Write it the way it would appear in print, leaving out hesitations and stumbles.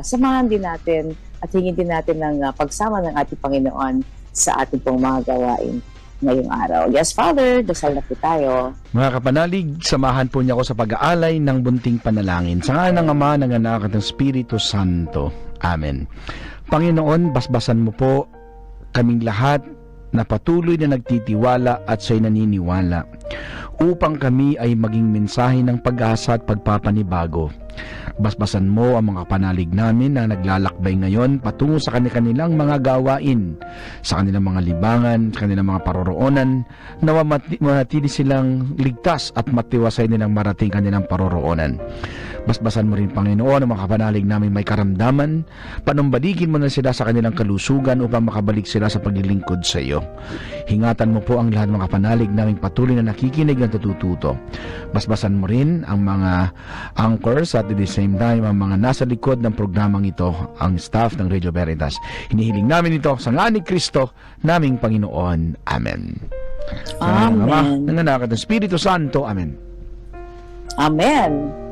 samahan din natin at hingin din natin ng pagsama ng ating Panginoon sa ating pong mga gawain ngayong araw. Yes, Father, dasal na po tayo. Mga kapanalig, samahan po niya ako sa pag-aalay ng bunting panalangin. Sa ngalan ng Ama, ng Anak at ng Espiritu Santo. Amen. Panginoon, basbasan mo po kaming lahat na patuloy na nagtitiwala at siya'y naniniwala upang kami ay maging mensahe ng pag-asa at pagpapanibago. Basbasan mo ang mga panalig namin na naglalakbay ngayon patungo sa kanilang mga gawain, sa kanilang mga libangan, sa kanilang mga paroroonan, na manatili silang ligtas at matiwasay nilang marating kanilang paroroonan. Basbasan mo rin, Panginoon, ang mga panalig namin may karamdaman, panumbalikin mo na sila sa kanilang kalusugan upang makabalik sila sa paglilingkod sa iyo. Hingatan mo po ang lahat ng mga panalig namin patuloy na nakikinig at natututo. Basbasan mo rin ang mga anchors at at the same time ang mga nasa likod ng programang ito, ang staff ng Radio Veritas. Hinihiling namin ito sa ngalan ni Kristo, naming Panginoon. Amen. Amen. Ama, ng Anak at ng Espiritu Santo. Amen. Amen.